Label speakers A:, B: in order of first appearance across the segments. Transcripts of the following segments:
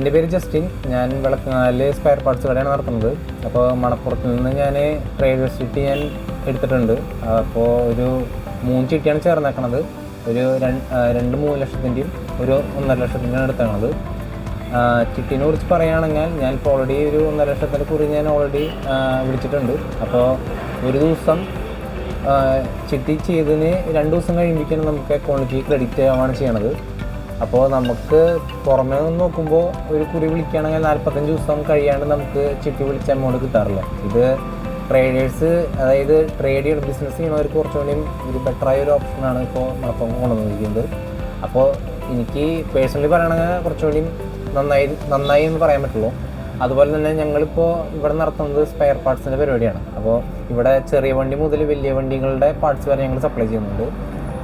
A: എൻ്റെ പേര് ജസ്റ്റിൻ. ഞാൻ വിളക്കനാല് സ്പെയർ പാർട്സ് കടയാണ് നടത്തുന്നത്. അപ്പോൾ മണപ്പുറത്ത് നിന്ന് ഞാൻ ട്രേഡേഴ്സ് ചിട്ടി ഞാൻ എടുത്തിട്ടുണ്ട്. അപ്പോൾ ഒരു 3 ചിട്ടിയാണ് ചേർന്നേക്കണത്. ഒരു 2-3 ലക്ഷത്തിൻ്റെയും ഒരു 1.5 ലക്ഷത്തിൻ്റെയാണ് എടുത്തേക്കണത്. ചിട്ടിനെ കുറിച്ച് പറയുകയാണെങ്കിൽ ഞാൻ ഇപ്പോൾ ഓൾറെഡി ഒരു 1.5 ലക്ഷത്തിൻ്റെ കുറി ഞാൻ ഓൾറെഡി വിളിച്ചിട്ടുണ്ട്. അപ്പോൾ ഒരു ദിവസം ചിട്ടി ചെയ്തതിന് 2 ദിവസം കഴിയുമ്പോഴേക്കും നമുക്ക് അക്കൗണ്ടിലേക്ക് ക്രെഡിറ്റ് ആവുകയാണ് ചെയ്യണത്. അപ്പോൾ നമുക്ക് പുറമേ നിന്ന് നോക്കുമ്പോൾ ഒരു കുറി വിളിക്കുകയാണെങ്കിൽ 45 ദിവസം കഴിയാണ്ട് നമുക്ക് ചിട്ടി വിളിച്ച എമൗണ്ട് കിട്ടാറില്ല. ഇത് ട്രേഡേഴ്സ്, അതായത് ട്രേഡ് ചെയ്യണം ബിസിനസ് ചെയ്യണവർക്ക് കുറച്ചുകൂടിയും ഒരു ബെറ്ററായ ഒരു ഓപ്ഷനാണ് ഇപ്പോൾ അപ്പം കൊണ്ടുവന്നിരിക്കുന്നത്. അപ്പോൾ എനിക്ക് പേഴ്സണലി പറയണമെങ്കിൽ കുറച്ചുകൂടിയും നന്നായി എന്ന് പറയാൻ പറ്റുള്ളൂ. അതുപോലെ തന്നെ ഞങ്ങളിപ്പോൾ ഇവിടെ നടത്തുന്നത് സ്പെയർ പാർട്സിൻ്റെ പരിപാടിയാണ്. അപ്പോൾ ഇവിടെ ചെറിയ വണ്ടി മുതൽ വലിയ വണ്ടികളുടെ പാർട്സ് വരെ ഞങ്ങൾ സപ്ലൈ ചെയ്യുന്നുണ്ട്.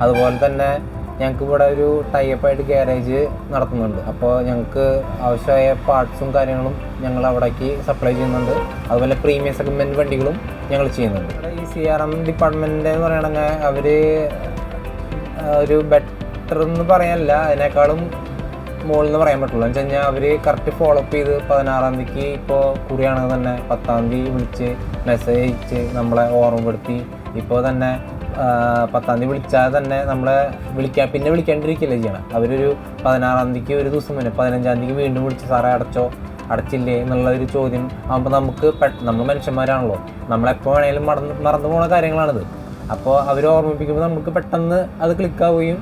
A: അതുപോലെ തന്നെ ഞങ്ങൾക്ക് ഇവിടെ ഒരു ടൈപ്പായിട്ട് ഗ്യാരേജ് നടത്തുന്നുണ്ട്. അപ്പോൾ ഞങ്ങൾക്ക് ആവശ്യമായ പാർട്സും കാര്യങ്ങളും ഞങ്ങൾ അവിടേക്ക് സപ്ലൈ ചെയ്യുന്നുണ്ട്. അതുപോലെ പ്രീമിയം സെഗ്മെൻറ്റ് വണ്ടികളും ഞങ്ങൾ ചെയ്യുന്നുണ്ട്. ഈ CRM ഡിപ്പാർട്ട്മെൻറ്റ് എന്ന് പറയുകയാണെങ്കിൽ അവർ ഒരു ബെറ്റർ എന്ന് പറയാനല്ല, അതിനേക്കാളും മുകളിൽ നിന്ന് പറയാൻ പറ്റുള്ളൂ. എന്ന് വെച്ച് കഴിഞ്ഞാൽ അവർ കറക്റ്റ് ഫോളോ അപ്പ് ചെയ്ത് 16-ാം തീയതിക്ക് ഇപ്പോൾ കുറിയാണെങ്കിൽ തന്നെ 10-ാം തീയതി വിളിച്ച് മെസ്സേജ് അയച്ച് നമ്മളെ ഓർമ്മപ്പെടുത്തി. ഇപ്പോൾ തന്നെ 10-ാം തീയതി വിളിച്ചാൽ തന്നെ നമ്മളെ പിന്നെ വിളിക്കാണ്ടിരിക്കുകയല്ലേ ചെയ്യണം. അവരൊരു 16-ാം തീയതിക്ക് ഒരു ദിവസം മുന്നേ 15-ാം തീയതിക്ക് വീണ്ടും വിളിച്ച് സാറേ അടച്ചില്ലേ എന്നുള്ളൊരു ചോദ്യം ആകുമ്പോൾ നമുക്ക് നമ്മൾ മനുഷ്യന്മാരാണല്ലോ, നമ്മളെപ്പോൾ വേണമെങ്കിലും മറന്നു പോകുന്ന കാര്യങ്ങളാണിത്. അപ്പോൾ അവർ ഓർമ്മിപ്പിക്കുമ്പോൾ നമുക്ക് പെട്ടെന്ന് അത് ക്ലിക്കാവുകയും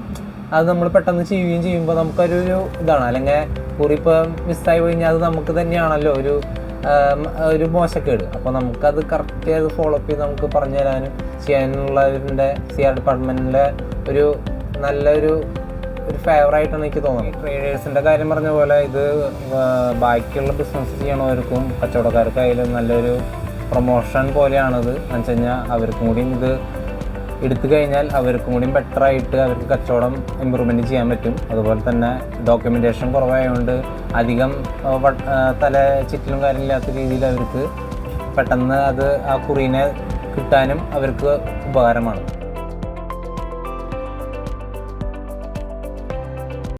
A: അത് നമ്മൾ പെട്ടെന്ന് ചെയ്യുകയും ചെയ്യുമ്പോൾ നമുക്കൊരു ഇതാണ്. അല്ലെങ്കിൽ കുറി ഇപ്പോൾ മിസ്സായി കഴിഞ്ഞാൽ അത് നമുക്ക് തന്നെയാണല്ലോ ഒരു മോശക്കേട്. അപ്പോൾ നമുക്കത് കറക്റ്റ് അത് ഫോളോ അപ്പ് ചെയ്ത് നമുക്ക് പറഞ്ഞു തരാനും ചെയ്യാനുള്ളതിൻ്റെ CR ഡിപ്പാർട്ട്മെൻറ്റിൻ്റെ ഒരു നല്ലൊരു ഫേവറായിട്ടാണ് എനിക്ക് തോന്നുന്നത്. ട്രേഡേഴ്സിൻ്റെ കാര്യം പറഞ്ഞ പോലെ ഇത് ബാക്കിയുള്ള ബിസിനസ് ചെയ്യണവർക്കും കച്ചവടക്കാർക്കായാലും നല്ലൊരു പ്രൊമോഷൻ പോലെയാണിത്. എന്ന് വെച്ച് കഴിഞ്ഞാൽ അവർക്കും കൂടിയും ഇത് എടുത്തു കഴിഞ്ഞാൽ അവർക്കും കൂടിയും ബെറ്ററായിട്ട് അവർക്ക് കച്ചവടം ഇമ്പ്രൂവ്മെൻറ്റ് ചെയ്യാൻ പറ്റും. അതുപോലെ തന്നെ ഡോക്യുമെൻറ്റേഷൻ കുറവായതുകൊണ്ട് അധികം ചിറ്റിലും കാര്യമില്ലാത്ത രീതിയിൽ അവർക്ക് പെട്ടെന്ന് ആ കുറീനെ കിട്ടാനും അവർക്ക് ഉപകാരമാണ്.